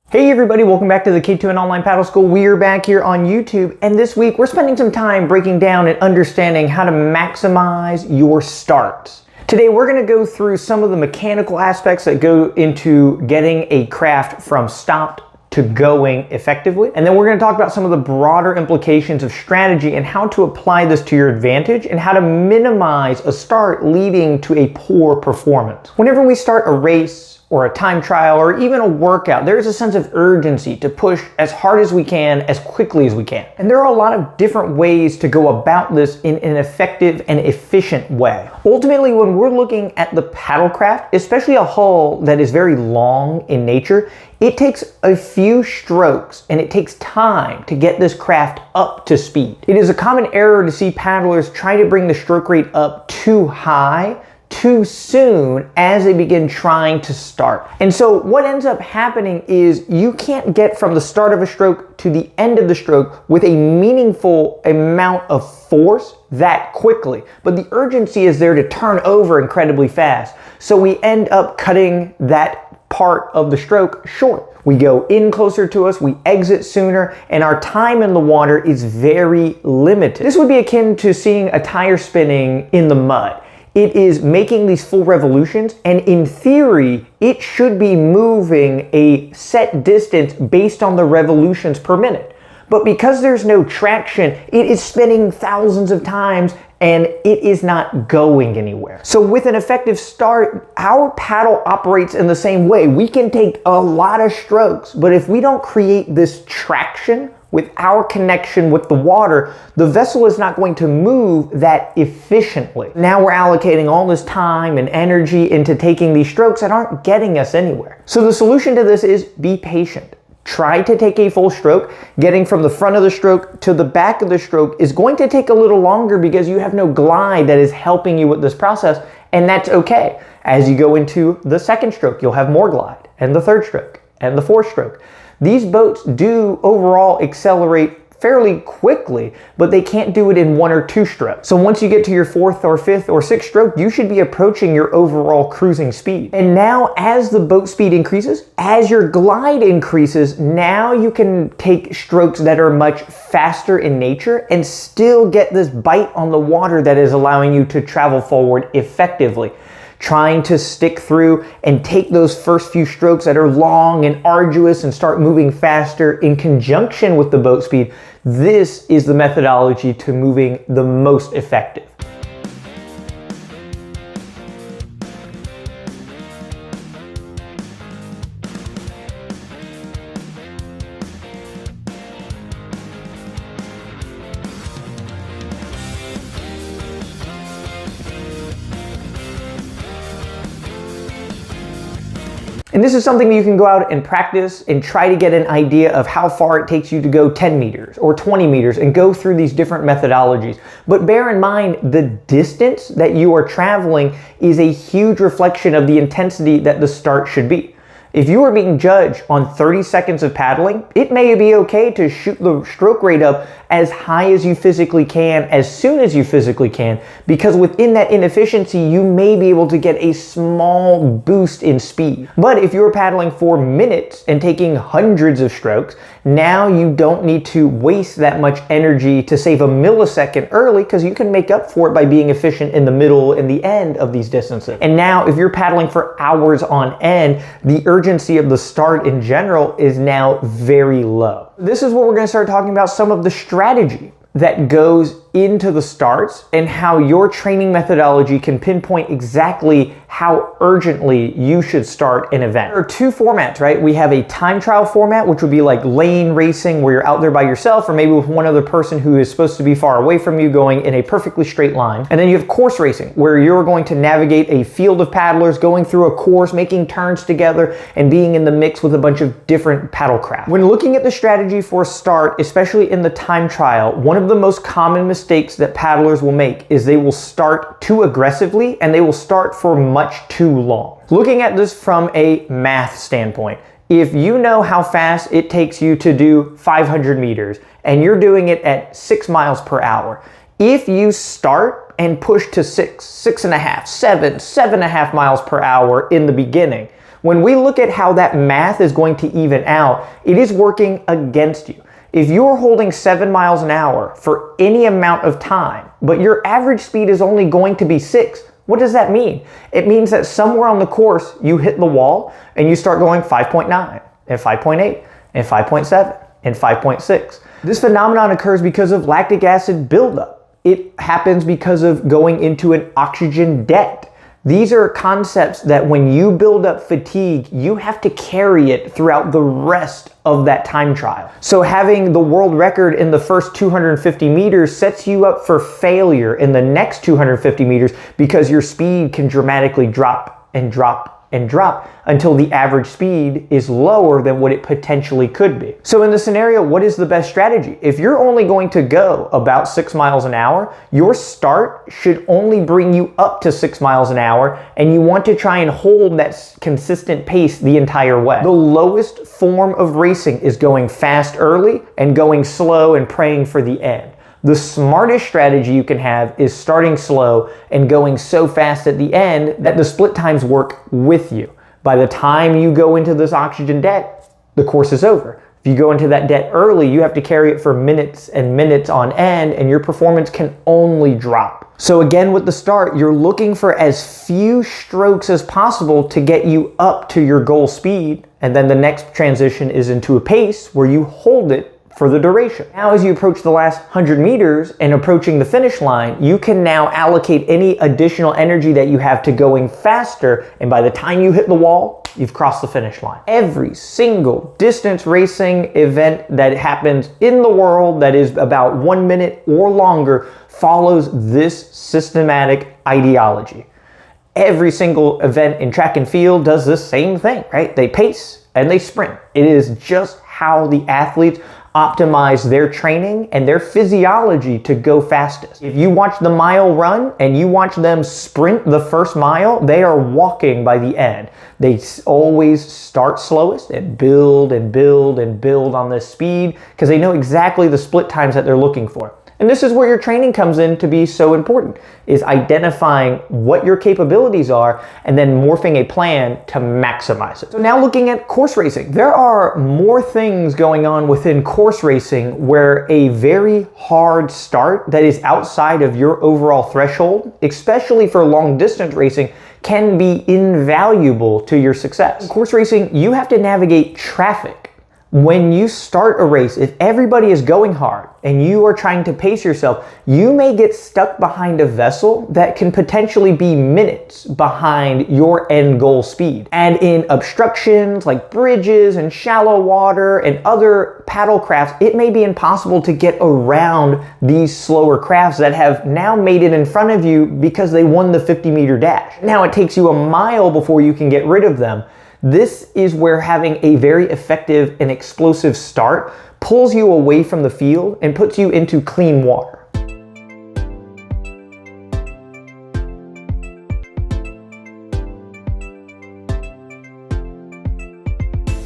Hey everybody, welcome back to the K2N Online Paddle School. We are back here on YouTube, and this week we're spending some time breaking down and understanding how to maximize your starts. Today we're going to go through some of the mechanical aspects that go into getting a craft from stopped to going effectively, and then we're going to talk about some of the broader implications of strategy and how to apply this to your advantage and how to minimize a start leading to a poor performance. Whenever we start a race or a time trial or even a workout, there's a sense of urgency to push as hard as we can, as quickly as we can. And there are a lot of different ways to go about this in an effective and efficient way. Ultimately, when we're looking at the paddlecraft, especially a hull that is very long in nature, it takes a few strokes and it takes time to get this craft up to speed. It is a common error to see paddlers try to bring the stroke rate up too high too soon as they begin trying to start. And so what ends up happening is you can't get from the start of a stroke to the end of the stroke with a meaningful amount of force that quickly. But the urgency is there to turn over incredibly fast. So we end up cutting that part of the stroke short. We go in closer to us, we exit sooner, and our time in the water is very limited. This would be akin to seeing a tire spinning in the mud. It is making these full revolutions, and in theory, it should be moving a set distance based on the revolutions per minute. But because there's no traction, it is spinning thousands of times and it is not going anywhere. So with an effective start, our paddle operates in the same way. We can take a lot of strokes, but if we don't create this traction with our connection with the water, the vessel is not going to move that efficiently. Now we're allocating all this time and energy into taking these strokes that aren't getting us anywhere. So the solution to this is be patient. Try to take a full stroke. Getting from the front of the stroke to the back of the stroke is going to take a little longer because you have no glide that is helping you with this process, and that's okay. As you go into the second stroke, you'll have more glide, and the third stroke, and the fourth stroke. These boats do overall accelerate fairly quickly, but they can't do it in one or two strokes. So once you get to your fourth or fifth or sixth stroke, you should be approaching your overall cruising speed. And now as the boat speed increases, as your glide increases, now you can take strokes that are much faster in nature and still get this bite on the water that is allowing you to travel forward effectively. Trying to stick through and take those first few strokes that are long and arduous and start moving faster in conjunction with the boat speed. This is the methodology to moving the most effective. And this is something that you can go out and practice and try to get an idea of how far it takes you to go 10 meters or 20 meters and go through these different methodologies. But bear in mind, the distance that you are traveling is a huge reflection of the intensity that the start should be. If you are being judged on 30 seconds of paddling, it may be okay to shoot the stroke rate up as high as you physically can, as soon as you physically can, because within that inefficiency, you may be able to get a small boost in speed. But if you're paddling for minutes and taking hundreds of strokes, now you don't need to waste that much energy to save a millisecond early, because you can make up for it by being efficient in the middle and the end of these distances. And now if you're paddling for hours on end, the urgency of the start in general is now very low. This is what we're going to start talking about, some of the strategy that goes into the starts and how your training methodology can pinpoint exactly how urgently you should start an event. There are two formats, right? We have a time trial format, which would be like lane racing, where you're out there by yourself or maybe with one other person who is supposed to be far away from you going in a perfectly straight line. And then you have course racing, where you're going to navigate a field of paddlers going through a course, making turns together and being in the mix with a bunch of different paddle craft. When looking at the strategy for a start, especially in the time trial, one of the most common mistakes that paddlers will make is they will start too aggressively and they will start for much too long. Looking at this from a math standpoint, if you know how fast it takes you to do 500 meters and you're doing it at 6 miles per hour, if you start and push to 6.5, 7.5 miles per hour in the beginning, When we look at how that math is going to even out, it is working against you. If you're holding 7 miles an hour for any amount of time, but your average speed is only going to be 6, what does that mean? It means that somewhere on the course, you hit the wall and you start going 5.9 and 5.8 and 5.7 and 5.6. This phenomenon occurs because of lactic acid buildup. It happens because of going into an oxygen debt. These are concepts that when you build up fatigue, you have to carry it throughout the rest of that time trial. So having the world record in the first 250 meters sets you up for failure in the next 250 meters because your speed can dramatically drop and drop and drop until the average speed is lower than what it potentially could be. So in this scenario, what is the best strategy? If you're only going to go about 6 miles an hour, your start should only bring you up to 6 miles an hour, and you want to try and hold that consistent pace the entire way. The lowest form of racing is going fast early and going slow and praying for the end. The smartest strategy you can have is starting slow and going so fast at the end that the split times work with you. By the time you go into this oxygen debt, the course is over. If you go into that debt early, you have to carry it for minutes and minutes on end, and your performance can only drop. So again, with the start, you're looking for as few strokes as possible to get you up to your goal speed, and then the next transition is into a pace where you hold it for the duration. Now, as you approach the last 100 meters and approaching the finish line, you can now allocate any additional energy that you have to going faster, and by the time you hit the wall, you've crossed the finish line. Every single distance racing event that happens in the world that is about 1 minute or longer follows this systematic ideology. Every single event in track and field does the same thing, right? They pace and they sprint. It is just how the athletes optimize their training and their physiology to go fastest. If you watch the mile run and you watch them sprint the first mile, they are walking by the end. They always start slowest and build and build and build on this speed because they know exactly the split times that they're looking for. And this is where your training comes in to be so important, is identifying what your capabilities are and then morphing a plan to maximize it. So now looking at course racing, there are more things going on within course racing where a very hard start that is outside of your overall threshold, especially for long distance racing, can be invaluable to your success. In course racing, you have to navigate traffic. When you start a race, if everybody is going hard and you are trying to pace yourself, you may get stuck behind a vessel that can potentially be minutes behind your end goal speed. And in obstructions like bridges and shallow water and other paddle crafts, it may be impossible to get around these slower crafts that have now made it in front of you because they won the 50-meter dash. Now it takes you a mile before you can get rid of them. This is where having a very effective and explosive start pulls you away from the field and puts you into clean water.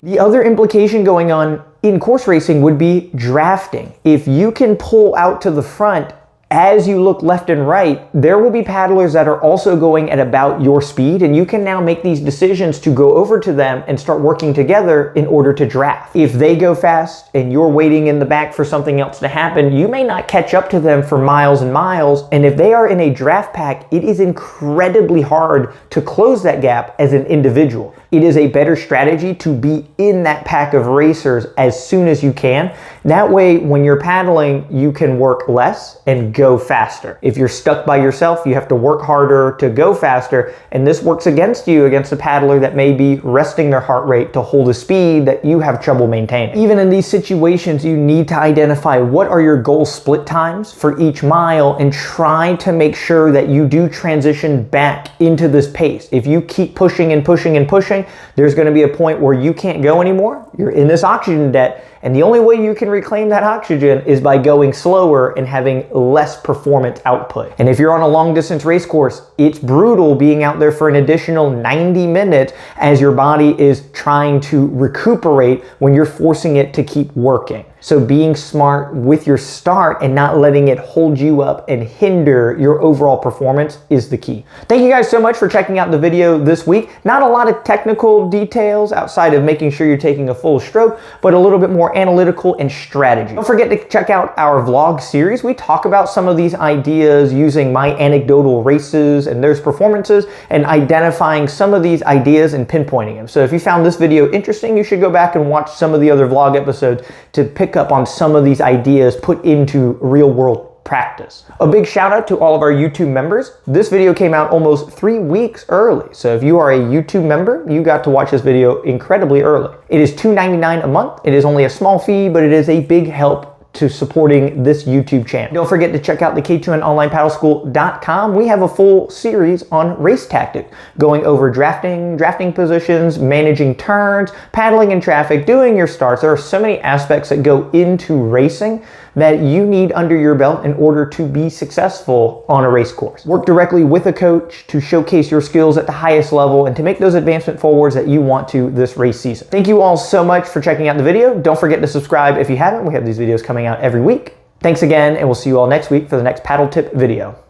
The other implication going on in course racing would be drafting. If you can pull out to the front as you look left and right, there will be paddlers that are also going at about your speed, and you can now make these decisions to go over to them and start working together in order to draft. If they go fast and you're waiting in the back for something else to happen, you may not catch up to them for miles and miles, and if they are in a draft pack, it is incredibly hard to close that gap as an individual. It is a better strategy to be in that pack of racers as soon as you can. That way, when you're paddling, you can work less and go faster. If you're stuck by yourself, you have to work harder to go faster, and this works against you against a paddler that may be resting their heart rate to hold a speed that you have trouble maintaining. Even in these situations, you need to identify what are your goal split times for each mile and try to make sure that you do transition back into this pace. If you keep pushing and pushing and pushing, there's going to be a point where you can't go anymore. You're in this oxygen debt, and the only way you can reclaim that oxygen is by going slower and having less performance output. And if you're on a long distance race course, it's brutal being out there for an additional 90 minutes as your body is trying to recuperate when you're forcing it to keep working. So being smart with your start and not letting it hold you up and hinder your overall performance is the key. Thank you guys so much for checking out the video this week. Not a lot of technical details outside of making sure you're taking a full stroke, but a little bit more analytical and strategy. Don't forget to check out our vlog series. We talk about some of these ideas using my anecdotal races and their performances and identifying some of these ideas and pinpointing them. So if you found this video interesting, you should go back and watch some of the other vlog episodes to pick up on some of these ideas put into real world practice. A big shout out to all of our YouTube members. This video came out almost 3 weeks early. So if you are a YouTube member, you got to watch this video incredibly early. It is $2.99 a month. It is only a small fee, but it is a big help to supporting this YouTube channel. Don't forget to check out the K2NOnlinePaddleSchool.com. We have a full series on race tactics, going over drafting positions, managing turns, paddling in traffic, doing your starts. There are so many aspects that go into racing that you need under your belt in order to be successful on a race course. Work directly with a coach to showcase your skills at the highest level and to make those advancement forwards that you want to this race season. Thank you all so much for checking out the video. Don't forget to subscribe if you haven't. We have these videos coming out every week. Thanks again, and we'll see you all next week for the next paddle tip video.